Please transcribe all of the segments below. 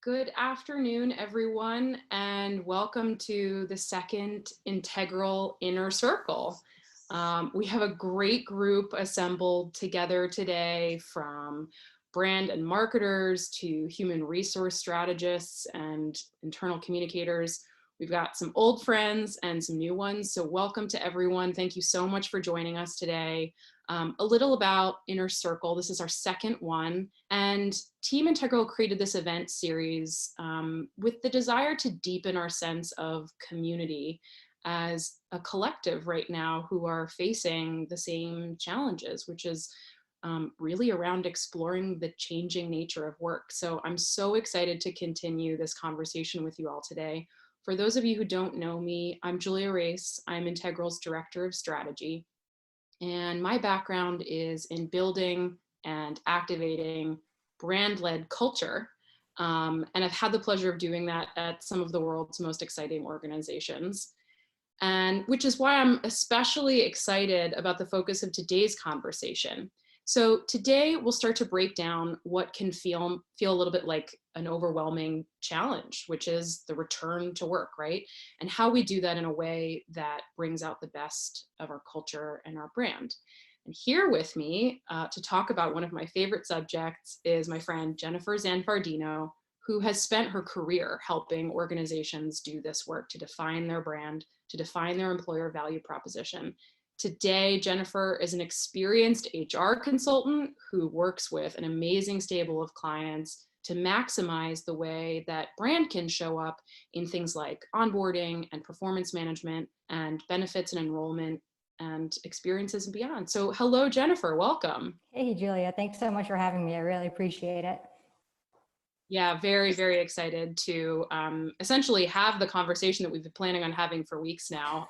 Good afternoon, everyone, and welcome to the second integral inner circle. We have a great group assembled together today, from brand and marketers to human resource strategists and internal communicators. We've got some old friends and some new ones, so welcome to everyone. Thank you so much for joining us today. A little about Inner Circle. This is our second one, and Team Integral created this event series with the desire to deepen our sense of community as a collective right now who are facing the same challenges, which is really around exploring the changing nature of work. So I'm so excited to continue this conversation with you all today. For those of you who don't know me, I'm Julia Race. I'm Integral's Director of Strategy. And my background is in building and activating brand-led culture. And I've had the pleasure of doing that at some of the world's most exciting organizations. And which is why I'm especially excited about the focus of today's conversation. So today we'll start to break down what can feel a little bit like an overwhelming challenge, which is the return to work, right? And how we do that in a way that brings out the best of our culture and our brand. And here with me to talk about one of my favorite subjects is my friend Jennifer Zanfardino, who has spent her career helping organizations do this work to define their brand, to define their employer value proposition. Today, Jennifer is an experienced HR consultant who works with an amazing stable of clients to maximize the way that brand can show up in things like onboarding and performance management and benefits and enrollment and experiences and beyond. So hello, Jennifer, welcome. Hey, Julia, thanks so much for having me. I really appreciate it. Yeah, very, very excited to essentially have the conversation that we've been planning on having for weeks now,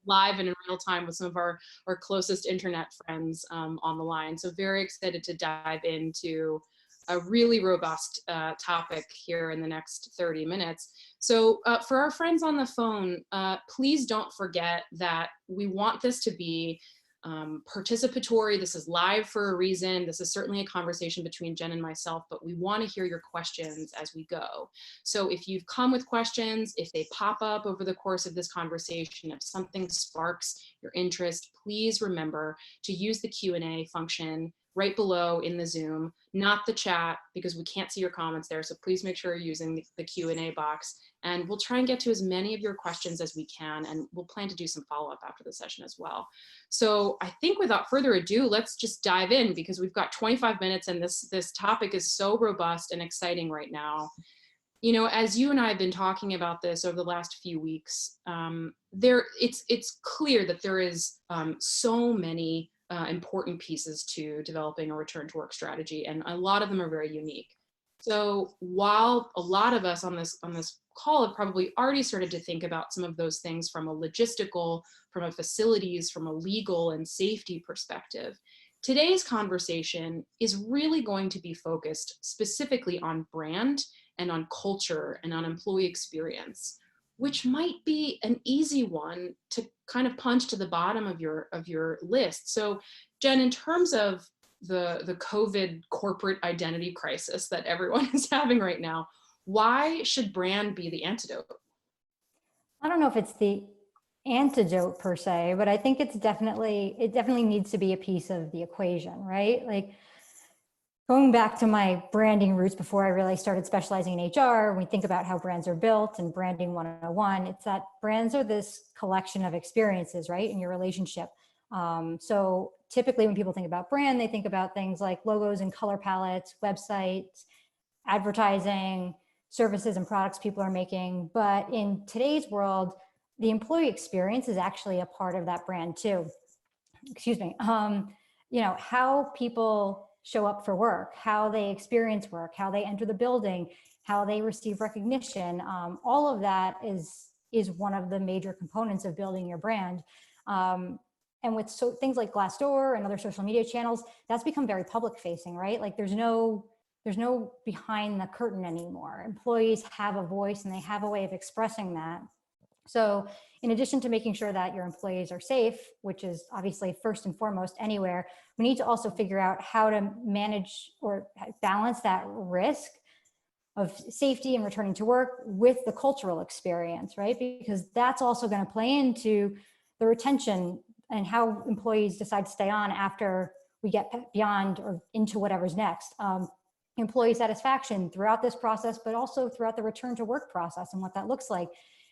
live and in real time with some of our closest internet friends on the line. So very excited to dive into a really robust topic here in the next 30 minutes. So for our friends on the phone, please don't forget that we want this to be participatory. This is live for a reason. This is certainly a conversation between Jen and myself, but we want to hear your questions as we go. So if you've come with questions, if they pop up over the course of this conversation, if something sparks your interest, please remember to use the Q&A function right below in the Zoom, not the chat, because we can't see your comments there. So please make sure you're using the Q&A box, and we'll try and get to as many of your questions as we can, and we'll plan to do some follow-up after the session as well. So I think without further ado, let's just dive in, because we've got 25 minutes and this topic is so robust and exciting right now. You know, as you and I have been talking about this over the last few weeks, it's clear that there is so many important pieces to developing a return to work strategy, and a lot of them are very unique. So while a lot of us on this call have probably already started to think about some of those things from a logistical, from a facilities, from a legal and safety perspective, today's conversation is really going to be focused specifically on brand and on culture and on employee experience, which might be an easy one to kind of punch to the bottom of your list. So Jen, in terms of the COVID corporate identity crisis that everyone is having right now, why should brand be the antidote? I don't know if it's the antidote per se, but I think it definitely needs to be a piece of the equation, right? Like, going back to my branding roots before I really started specializing in HR, we think about how brands are built and branding 101. It's that brands are this collection of experiences, right, in your relationship. So typically when people think about brand, they think about things like logos and color palettes, websites, advertising, services and products people are making. But in today's world, the employee experience is actually a part of that brand too. Excuse me. You know, how people show up for work, how they experience work, how they enter the building, how they receive recognition. All of that is one of the major components of building your brand. And with things like Glassdoor and other social media channels, that's become very public facing, right? Like there's no behind the curtain anymore. Employees have a voice and they have a way of expressing that. So in addition to making sure that your employees are safe, which is obviously first and foremost anywhere, we need to also figure out how to manage or balance that risk of safety and returning to work with the cultural experience, right? Because that's also going to play into the retention and how employees decide to stay on after we get beyond or into whatever's next. Employee satisfaction throughout this process, but also throughout the return to work process and what that looks like.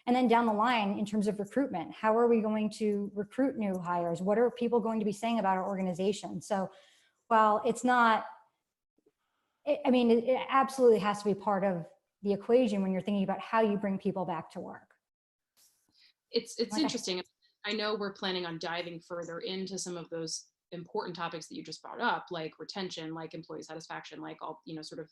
And then down the line, in terms of recruitment, how are we going to recruit new hires? What are people going to be saying about our organization? So while it's not, I mean, it absolutely has to be part of the equation when you're thinking about how you bring people back to work. It's interesting. I know we're planning on diving further into some of those important topics that you just brought up, like retention, like employee satisfaction, like all, sort of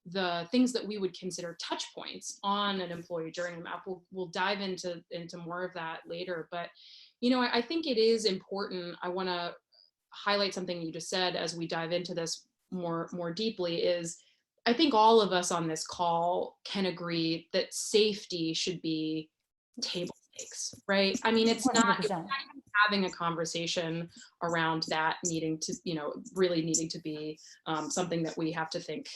the things that we would consider touch points on an employee journey map. We'll dive into more of that later. But, I think it is important. I want to highlight something you just said as we dive into this more deeply is I think all of us on this call can agree that safety should be table stakes, right? I mean, it's not even having a conversation around that needing to, really needing to be something that we have to think,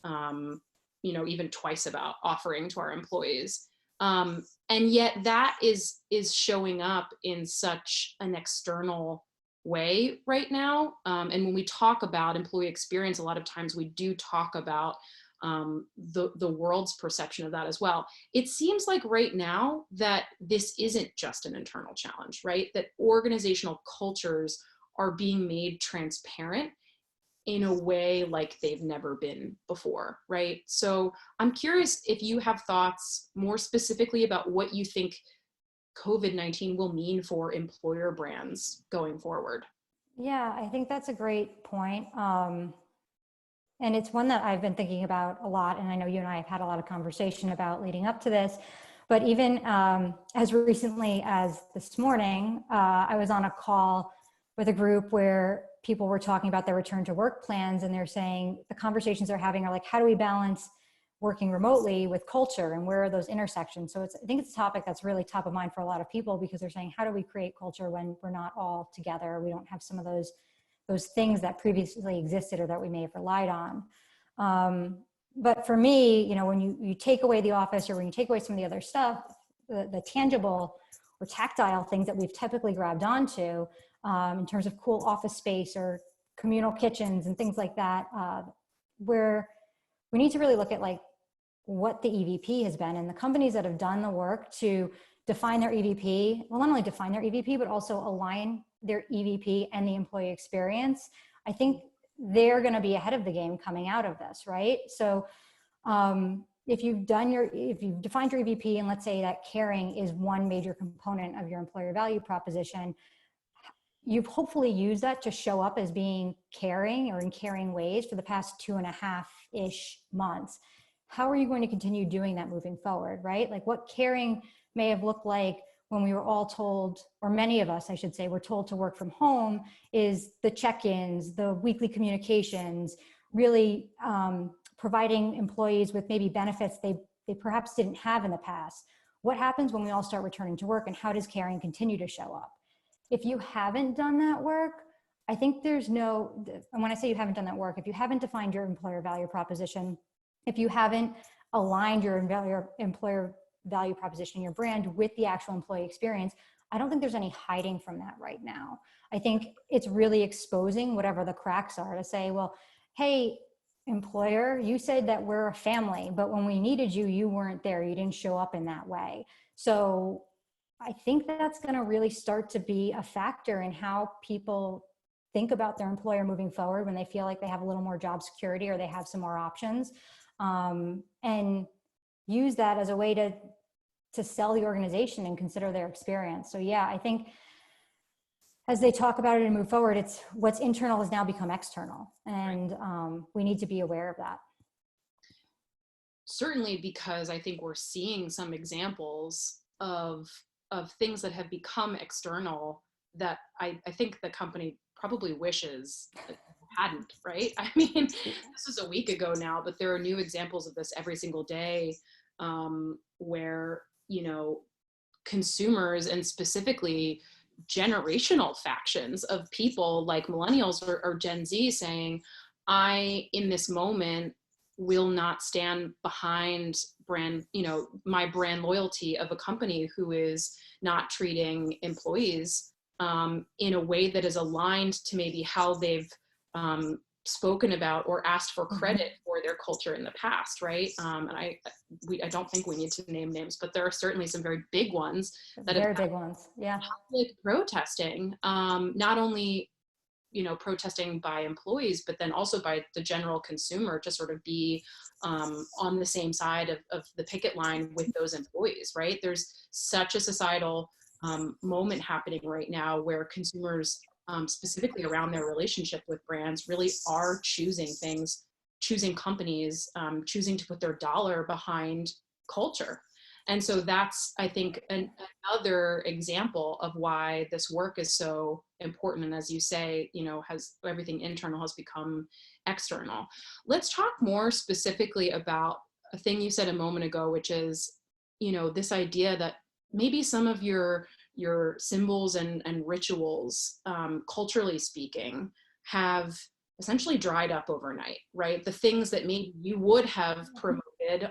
even twice about offering to our employees. And yet that is showing up in such an external way right now. And when we talk about employee experience, a lot of times we do talk about the world's perception of that as well. It seems like right now that this isn't just an internal challenge, right? That organizational cultures are being made transparent in a way like they've never been before, right? So I'm curious if you have thoughts more specifically about what you think COVID-19 will mean for employer brands going forward. Yeah, I think that's a great point. And it's one that I've been thinking about a lot. And I know you and I have had a lot of conversation about leading up to this. But even as recently as this morning, I was on a call with a group where people were talking about their return to work plans. And they're saying the conversations they're having are like, how do we balance working remotely with culture and where are those intersections? So I think it's a topic that's really top of mind for a lot of people because they're saying, how do we create culture when we're not all together? We don't have some of those things that previously existed or that we may have relied on. But for me, when you take away the office or when you take away some of the other stuff, the tangible or tactile things that we've typically grabbed onto in terms of cool office space or communal kitchens and things like that, where we need to really look at like what the EVP has been and the companies that have done the work to define their EVP, well, not only define their EVP, but also align their EVP and the employee experience. I think they're going to be ahead of the game coming out of this, right? So if you've defined your EVP and let's say that caring is one major component of your employer value proposition, you've hopefully used that to show up as being caring or in caring ways for the past 2.5-ish months. How are you going to continue doing that moving forward, right? Like what caring may have looked like when we were all told, or many of us, I should say, were told to work from home is the check-ins, the weekly communications, really providing employees with maybe benefits they perhaps didn't have in the past. What happens when we all start returning to work and how does caring continue to show up? If you haven't done that work, I think there's no, and when I say you haven't done that work, if you haven't defined your employer value proposition, if you haven't aligned your employer value proposition, your brand with the actual employee experience, I don't think there's any hiding from that right now. I think it's really exposing whatever the cracks are to say, well, hey, employer, you said that we're a family, but when we needed you, you weren't there. You didn't show up in that way. So I think that's going to really start to be a factor in how people think about their employer moving forward when they feel like they have a little more job security or they have some more options, and use that as a way to sell the organization and consider their experience. So yeah, I think as they talk about it and move forward, it's what's internal has now become external, and we need to be aware of that. Certainly, because I think we're seeing some examples of things that have become external that I think the company probably wishes it hadn't, right? I mean, this is a week ago now, but there are new examples of this every single day, where, consumers and specifically generational factions of people like millennials or Gen Z saying, in this moment, will not stand behind brand, my brand loyalty of a company who is not treating employees in a way that is aligned to maybe how they've spoken about or asked for credit for their culture in the past, right? And I don't think we need to name names, but there are certainly some very big ones that very big ones. Yeah. Public protesting, not only protesting by employees, but then also by the general consumer to sort of be on the same side of the picket line with those employees, right? There's such a societal moment happening right now where consumers, specifically around their relationship with brands, really are choosing things, choosing companies, choosing to put their dollar behind culture. And so that's, I think, another example of why this work is so important. And as you say, has everything internal has become external. Let's talk more specifically about a thing you said a moment ago, which is, this idea that maybe some of your symbols and rituals, culturally speaking, have essentially dried up overnight, right? The things that maybe you would have promoted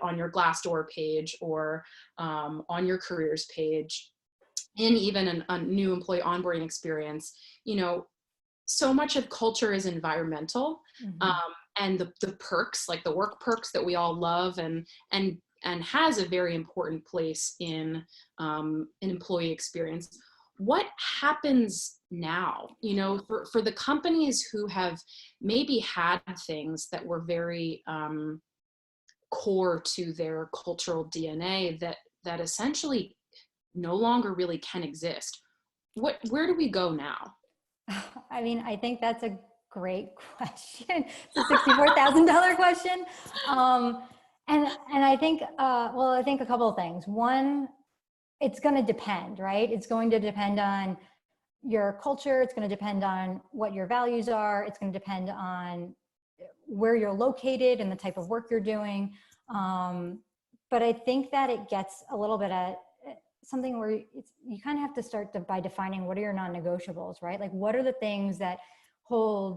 on your Glassdoor page or on your careers page, and even a new employee onboarding experience, so much of culture is environmental, and the perks, like the work perks that we all love and has a very important place in an employee experience. What happens now, for the companies who have maybe had things that were very core to their cultural DNA that essentially no longer really can exist? Where do we go now? I mean, I think that's a great question. It's a $64,000 question. And I think, I think a couple of things. One, it's going to depend, right? It's going to depend on your culture. It's going to depend on what your values are. It's going to depend on where you're located and the type of work you're doing. But I think that it gets a little bit at something where you kind of have to start by defining what are your non-negotiables, right? Like, what are the things that where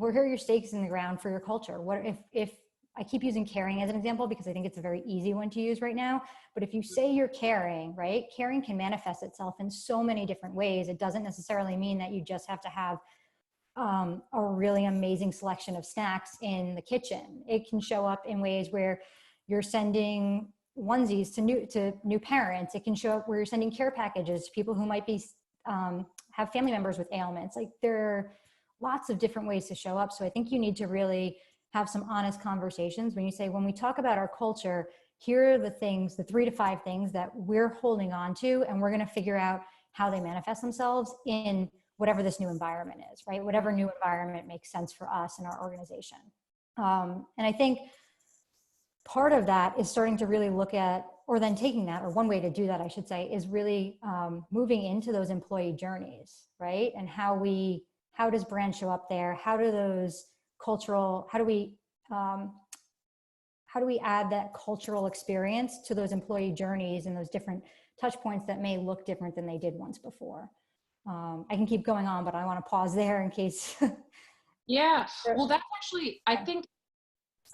are your stakes in the ground for your culture? What if I keep using caring as an example because I think it's a very easy one to use right now. But if you say you're caring, right? Caring can manifest itself in so many different ways. It doesn't necessarily mean that you just have to have a really amazing selection of snacks in the kitchen. It can show up in ways where you're sending onesies to new parents. It can show up where you're sending care packages to people who might be have family members with ailments. Like, there are lots of different ways to show up. So I think you need to really have some honest conversations when you say, when we talk about our culture, here are the things, the 3 to 5 things that we're holding on to, and we're going to figure out how they manifest themselves in whatever this new environment is, right? Whatever new environment makes sense for us and our organization. And I think part of that is starting to really look at, or then taking that, or one way to do that, I should say, is really moving into those employee journeys, right? And how does brand show up there? How do we add that cultural experience to those employee journeys and those different touch points that may look different than they did once before? I can keep going on, but I want to pause there in case. Yeah, well, that's actually, I think,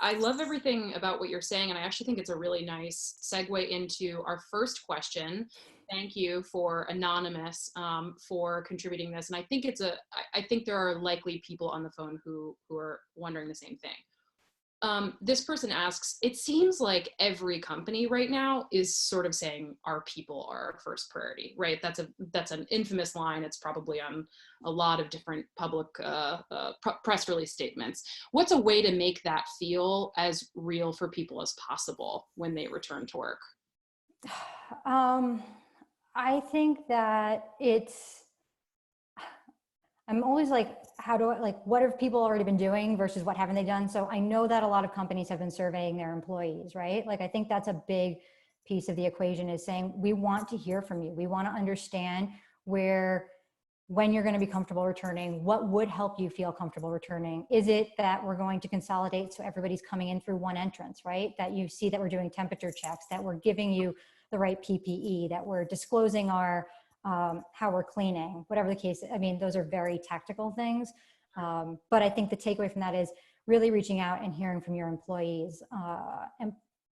I love everything about what you're saying, and I actually think it's a really nice segue into our first question. Thank you for Anonymous for contributing this, and I think I think there are likely people on the phone who are wondering the same thing. This person asks, it seems like every company right now is sort of saying our people are our first priority, right? That's an infamous line. It's probably on a lot of different public press release statements. What's a way to make that feel as real for people as possible when they return to work? I think that I'm always like, what have people already been doing versus what haven't they done? So I know that a lot of companies have been surveying their employees, right? Like, I think that's a big piece of the equation, is saying, we want to hear from you. We want to understand when you're going to be comfortable returning, what would help you feel comfortable returning. Is it that we're going to consolidate so everybody's coming in through one entrance, right? That you see that we're doing temperature checks, that we're giving you the right PPE, that we're disclosing how we're cleaning, whatever the case. I mean, those are very tactical things. But I think the takeaway from that is, really reaching out and hearing from your employees.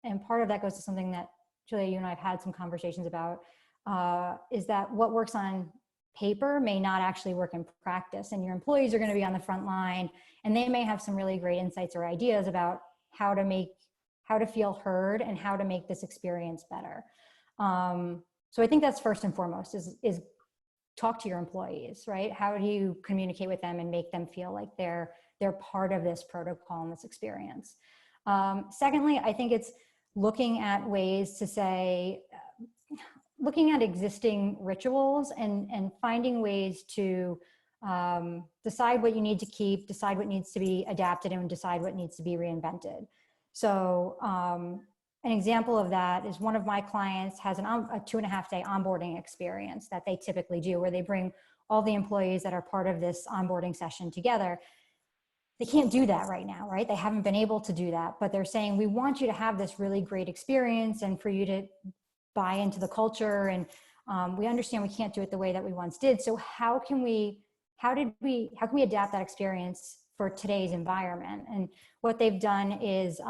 And part of that goes to something that Julia, you and I have had some conversations about, is that what works on paper may not actually work in practice, and your employees are going to be on the front line, and they may have some really great insights or ideas about how to feel heard and how to make this experience better. So I think that's first and foremost is talk to your employees, right? How do you communicate with them and make them feel like they're part of this protocol and this experience? Secondly, I think it's looking at ways to say, looking at existing rituals and finding ways to decide what you need to keep, decide what needs to be adapted, and decide what needs to be reinvented. So an example of that is one of my clients has a 2.5-day onboarding experience that they typically do, where they bring all the employees that are part of this onboarding session together. They can't do that right now, right? They haven't been able to do that, but they're saying, we want you to have this really great experience and for you to buy into the culture. And we understand we can't do it the way that we once did. So how can we adapt that experience for today's environment? And what they've done is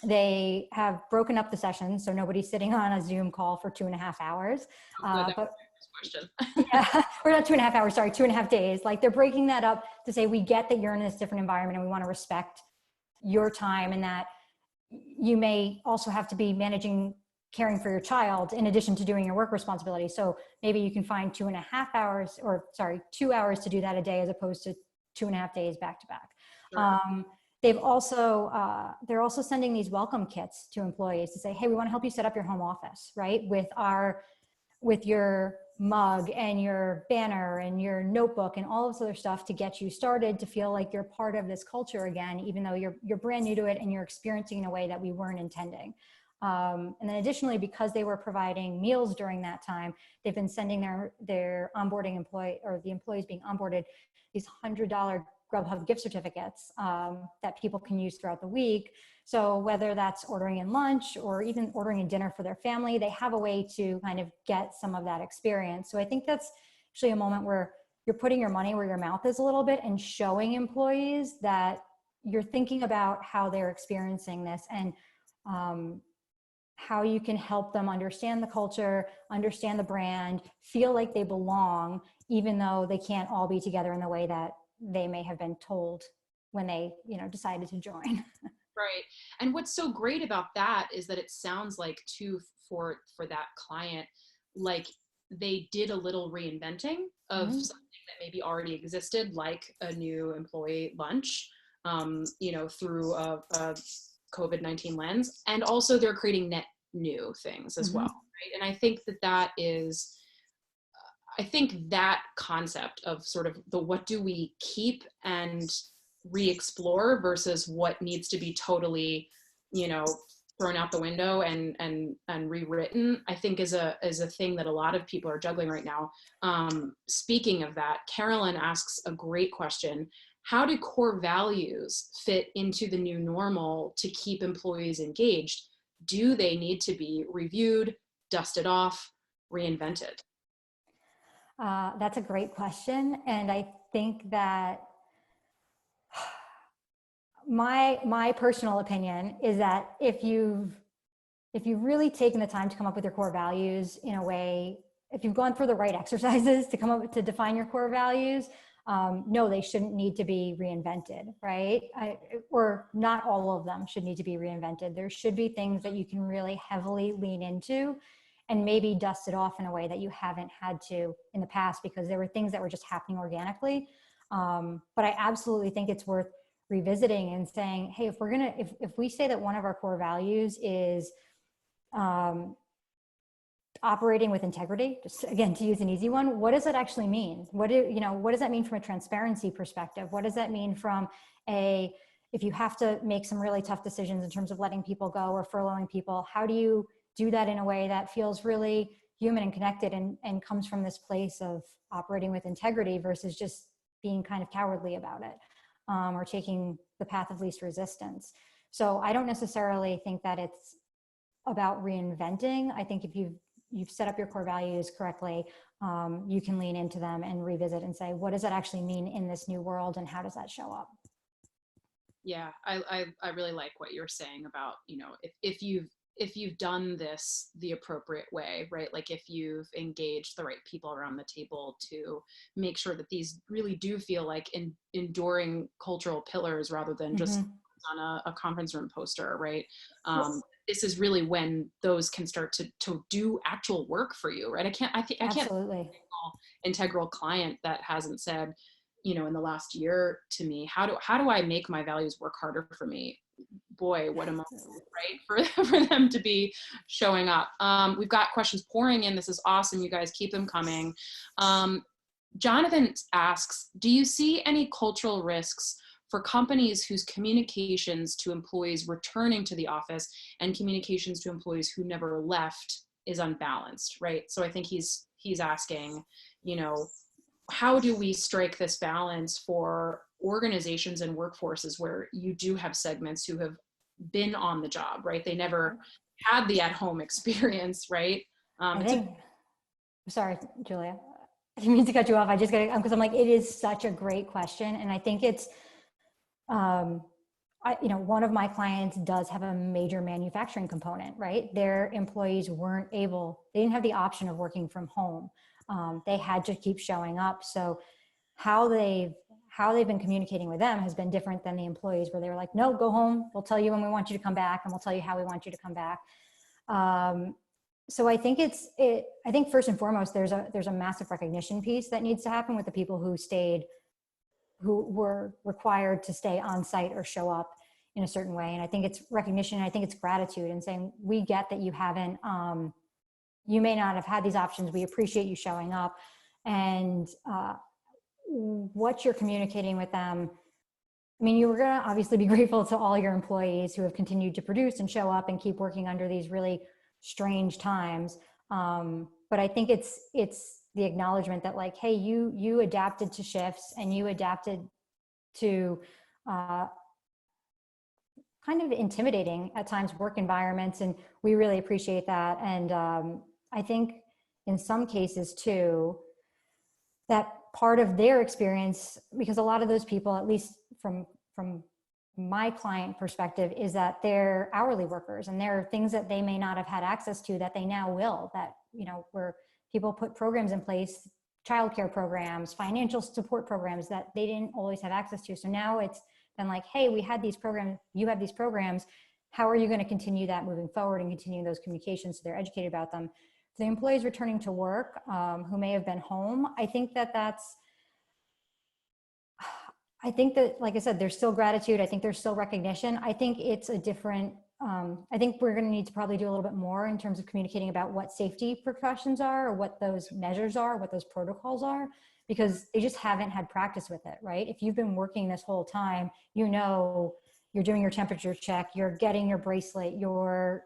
they have broken up the sessions, so nobody's sitting on a Zoom call for 2.5 hours. But question. yeah, or not 2.5 hours, sorry, 2.5 days. Like they're breaking that up to say, we get that you're in this different environment and we want to respect your time, and that you may also have to be caring for your child in addition to doing your work responsibilities. So maybe you can find 2.5 hours, or sorry, 2 hours to do that a day as opposed to 2.5 days back to back. Sure. They're also sending these welcome kits to employees to say, hey, we want to help you set up your home office, right? With your mug and your banner and your notebook and all this other stuff to get you started to feel like you're part of this culture again, even though you're brand new to it and you're experiencing in a way that we weren't intending. And then additionally, because they were providing meals during that time, they've been sending their onboarding the employees being onboarded these $100 Grubhub gift certificates that people can use throughout the week. So whether that's ordering in lunch or even ordering a dinner for their family, they have a way to kind of get some of that experience. So I think that's actually a moment where you're putting your money where your mouth is a little bit and showing employees that you're thinking about how they're experiencing this and how you can help them understand the culture, understand the brand, feel like they belong, even though they can't all be together in the way that they may have been told when they, decided to join. Right. And what's so great about that is that it sounds like too, for that client, like they did a little reinventing of something that maybe already existed, like a new employee lunch, through a COVID-19 lens. And also they're creating net new things as well. Right. And I think that concept of sort of the what do we keep and re-explore versus what needs to be totally, thrown out the window and rewritten, I think is a thing that a lot of people are juggling right now. Speaking of that, Carolyn asks a great question. How do core values fit into the new normal to keep employees engaged? Do they need to be reviewed, dusted off, reinvented? That's a great question. And I think that my personal opinion is that if you've really taken the time to come up with your core values in a way, if you've gone through the right exercises to define your core values, no, they shouldn't need to be reinvented, right? Or not all of them should need to be reinvented. There should be things that you can really heavily lean into and maybe dust it off in a way that you haven't had to in the past because there were things that were just happening organically. But I absolutely think it's worth revisiting and saying, hey, if we say that one of our core values is operating with integrity, just again, to use an easy one, what does that actually mean? What does that mean from a transparency perspective? What does that mean from if you have to make some really tough decisions in terms of letting people go or furloughing people, how do you do that in a way that feels really human and connected and comes from this place of operating with integrity versus just being kind of cowardly about it, or taking the path of least resistance. So I don't necessarily think that it's about reinventing. I think if you've set up your core values correctly, you can lean into them and revisit and say, what does that actually mean in this new world and how does that show up? Yeah, I really like what you're saying about, if you've done this the appropriate way, right? Like if you've engaged the right people around the table to make sure that these really do feel like enduring cultural pillars rather than just Hmm. on a conference room poster, right? Well, This is really when those can start to do actual work for you, right? I can't absolutely. integral client that hasn't said, in the last year to me, how do I make my values work harder for me? Boy, what a moment, right? For them to be showing up. We've got questions pouring in. This is awesome. You guys keep them coming. Jonathan asks, do you see any cultural risks for companies whose communications to employees returning to the office and communications to employees who never left is unbalanced, right? So I think he's asking, you know, how do we strike this balance for organizations and workforces where you do have segments who have been on the job, right? They never had the at-home experience, right? I It's a think, sorry, Julia, I didn't mean to cut you off. I just got to, because I'm like, it is such a great question. And I think it's, um, one of my clients does have a major manufacturing component, right? Their employees they didn't have the option of working from home. They had to keep showing up. So how they've been communicating with them has been different than the employees, where they were like, no, go home. We'll tell you when we want you to come back, and we'll tell you how we want you to come back. So I think I think first and foremost, there's a massive recognition piece that needs to happen with the people who were required to stay on site or show up in a certain way. And I think it's recognition. I think it's gratitude and saying, we get that you haven't, you may not have had these options. We appreciate you showing up. And what you're communicating with them. I mean, you were going to obviously be grateful to all your employees who have continued to produce and show up and keep working under these really strange times. But I think it's the acknowledgement that, like, hey, you adapted to shifts and you adapted to kind of intimidating at times work environments, and we really appreciate that. And I think in some cases too, that part of their experience, because a lot of those people, at least from my client perspective, is that they're hourly workers, and there are things that they may not have had access to that they now will, that, where people put programs in place, childcare programs, financial support programs that they didn't always have access to. So now it's been like, hey, we had these programs, you have these programs, how are you going to continue that moving forward and continue those communications so they're educated about them? The employees returning to work who may have been home, I think that, like I said, there's still gratitude. I think there's still recognition. I think it's a different, I think we're going to need to probably do a little bit more in terms of communicating about what safety precautions are, or what those measures are, what those protocols are, because they just haven't had practice with it, right? If you've been working this whole time, you're doing your temperature check, you're getting your bracelet, you're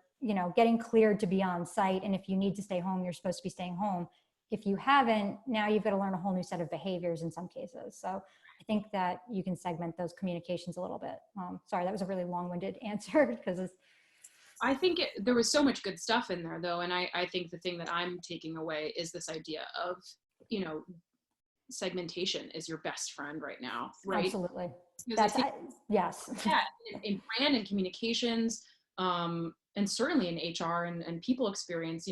getting cleared to be on site. And if you need to stay home, you're supposed to be staying home. If you haven't, now you've got to learn a whole new set of behaviors in some cases. So I think that you can segment those communications a little bit. Sorry, that was a really long-winded answer because I think there was so much good stuff in there, though. And I think the thing that I'm taking away is this idea of, segmentation is your best friend right now, right? absolutely. Because Yes. yeah, in brand and communications, and certainly in HR and people experience,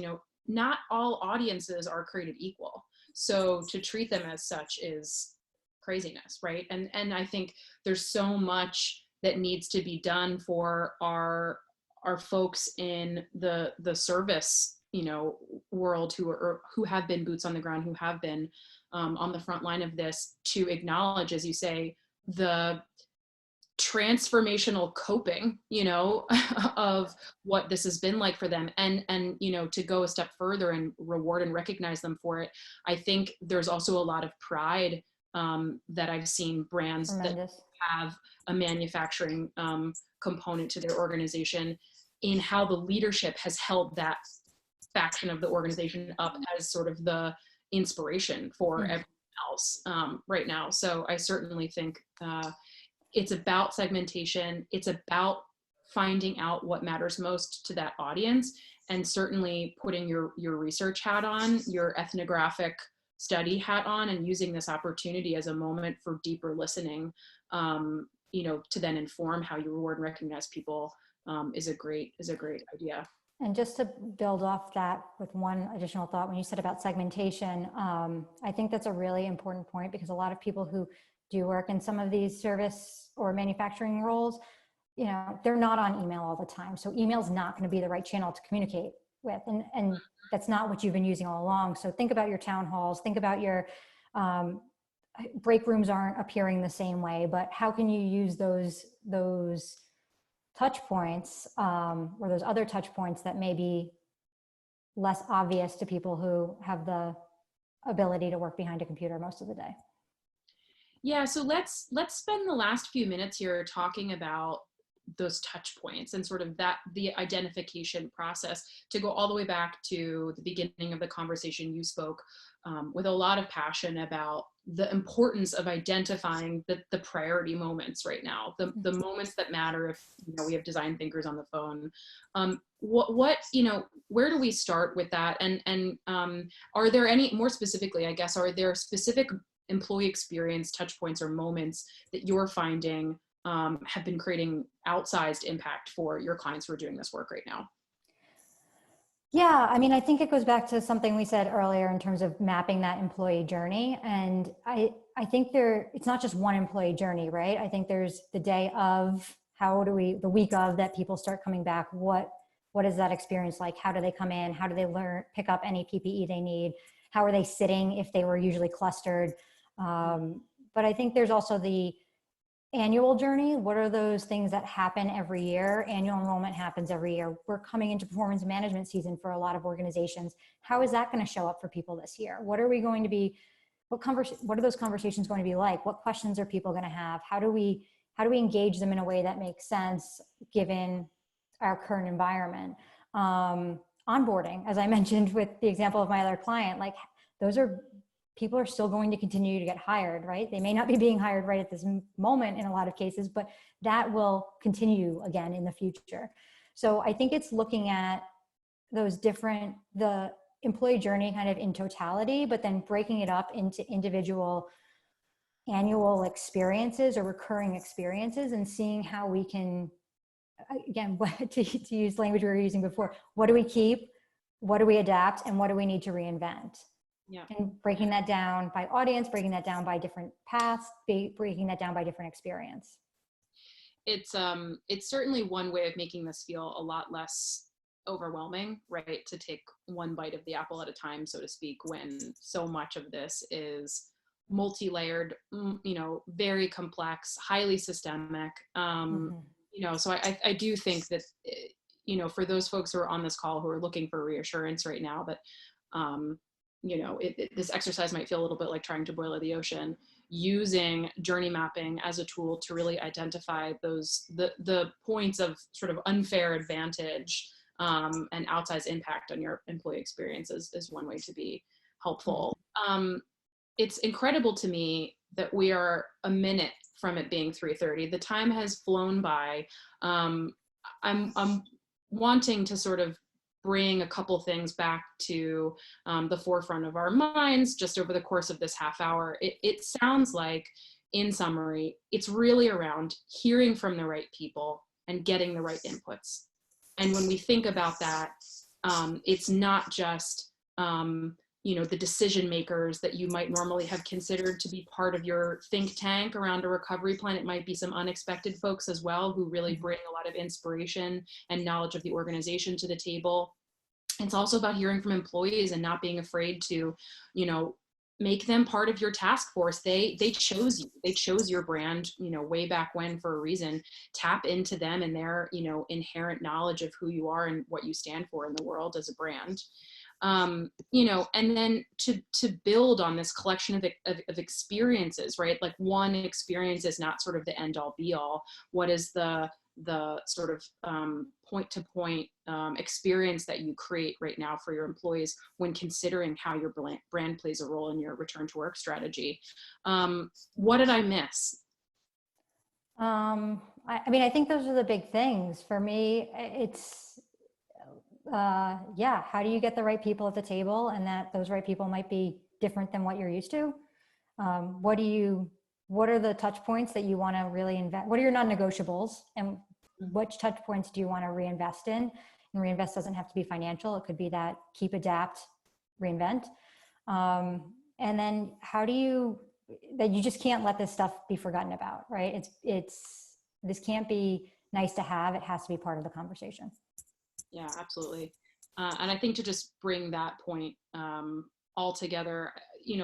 not all audiences are created equal. So to treat them as such is craziness, right? And I think there's so much that needs to be done for our folks in the service, world, who have been boots on the ground, who have been on the front line of this, to acknowledge, as you say, the transformational coping, of what this has been like for them, and to go a step further and reward and recognize them for it. I think there's also a lot of pride that I've seen brands Tremendous. that have a manufacturing component to their organization, in how the leadership has held that faction of the organization up as sort of the inspiration for everyone else right now. So I certainly think it's about segmentation. It's about finding out what matters most to that audience, and certainly putting your research hat on, your ethnographic study hat on, and using this opportunity as a moment for deeper listening to then inform how you reward and recognize people is a great idea. And just to build off that with one additional thought, when you said about segmentation, I think that's a really important point, because a lot of people who do work in some of these service or manufacturing roles, they're not on email all the time. So email is not going to be the right channel to communicate with. And that's not what you've been using all along. So think about your town halls, think about your break rooms aren't appearing the same way, but how can you use those touch points or those other touch points that may be less obvious to people who have the ability to work behind a computer most of the day? Yeah, so let's spend the last few minutes here talking about those touch points and sort of the identification process, to go all the way back to the beginning of the conversation. You spoke with a lot of passion about the importance of identifying the priority moments right now, the moments that matter. If we have design thinkers on the phone, where do we start with that? And are there any, more specifically, I guess, are there specific employee experience touch points or moments that you're finding have been creating outsized impact for your clients who are doing this work right now? Yeah, I mean, I think it goes back to something we said earlier in terms of mapping that employee journey. And I think it's not just one employee journey, right? I think there's the day of, the week of that people start coming back. What is that experience like? How do they come in? How do they pick up any PPE they need? How are they sitting if they were usually clustered? But I think there's also the annual journey. What are those things that happen every year? Annual enrollment happens every year. We're coming into performance management season for a lot of organizations. How is that going to show up for people this year? What are those conversations going to be like? What questions are people going to have? How do we engage them in a way that makes sense given our current environment? Onboarding, as I mentioned with the example of my other client, like people are still going to continue to get hired, right? They may not be being hired right at this moment in a lot of cases, but that will continue again in the future. So I think it's looking at the employee journey kind of in totality, but then breaking it up into individual annual experiences or recurring experiences, and seeing how we can, again, to use language we were using before, what do we keep, what do we adapt, and what do we need to reinvent? Yeah. And breaking that down by audience, breaking that down by different paths, breaking that down by different experience. It's certainly one way of making this feel a lot less overwhelming, right? To take one bite of the apple at a time, so to speak, when so much of this is multi-layered, very complex, highly systemic. So I do think that, for those folks who are on this call who are looking for reassurance right now, that this exercise might feel a little bit like trying to boil the ocean, using journey mapping as a tool to really identify the points of sort of unfair advantage and outsized impact on your employee experiences is one way to be helpful. It's incredible to me that we are a minute from it being 3:30. The time has flown by. I'm wanting to sort of bring a couple things back to the forefront of our minds just over the course of this half hour. It sounds like, in summary, it's really around hearing from the right people and getting the right inputs. And when we think about that, it's not just the decision makers that you might normally have considered to be part of your think tank around a recovery plan. It might be some unexpected folks as well who really bring a lot of inspiration and knowledge of the organization to the table. It's also about hearing from employees and not being afraid to, make them part of your task force. They chose you. They chose your brand, way back when, for a reason. Tap into them and their, inherent knowledge of who you are and what you stand for in the world as a brand. And then to build on this collection of experiences, right? Like, one experience is not sort of the end all be all. What is the sort of point to point experience that you create right now for your employees when considering how your brand plays a role in your return to work strategy? What did I miss? I think those are the big things for me. It's how do you get the right people at the table, and that those right people might be different than what you're used to? What do you what are the touch points that you want to really invest? What are your non-negotiables, and which touch points do you want to reinvest in? And reinvest doesn't have to be financial. It could be that keep, adapt, reinvent. And then how do you, that you just can't let this stuff be forgotten about, right? This can't be nice to have. It has to be part of the conversation. Yeah, absolutely. And I think to just bring that point all together,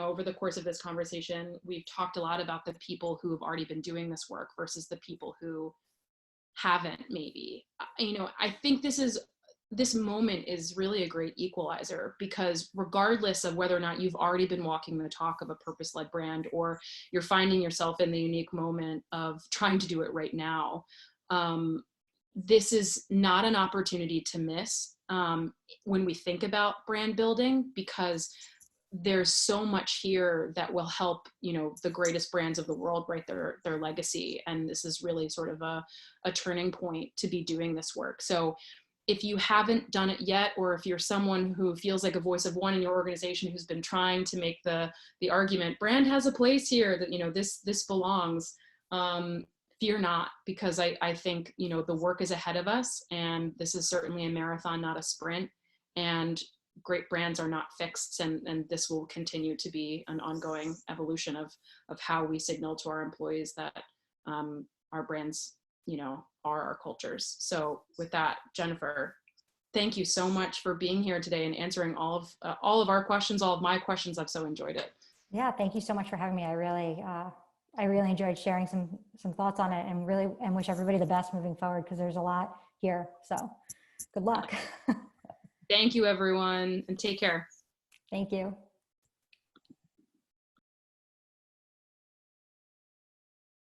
over the course of this conversation, we've talked a lot about the people who have already been doing this work versus the people who haven't, maybe. I think this moment is really a great equalizer, because regardless of whether or not you've already been walking the talk of a purpose-led brand, or you're finding yourself in the unique moment of trying to do it right now, this is not an opportunity to miss when we think about brand building, because there's so much here that will help, the greatest brands of the world write their legacy. And this is really sort of a turning point to be doing this work. So if you haven't done it yet, or if you're someone who feels like a voice of one in your organization who's been trying to make the argument, brand has a place here, that, this belongs, fear not, because I think, the work is ahead of us, and this is certainly a marathon, not a sprint. And great brands are not fixed, and this will continue to be an ongoing evolution of how we signal to our employees that our brands, are our cultures. So with that, Jennifer, thank you so much for being here today and answering all of our questions, all of my questions. I've so enjoyed it. Yeah, thank you so much for having me. I really enjoyed sharing some thoughts on it, and wish everybody the best moving forward, because there's a lot here. So good luck. Thank you, everyone, and take care. Thank you.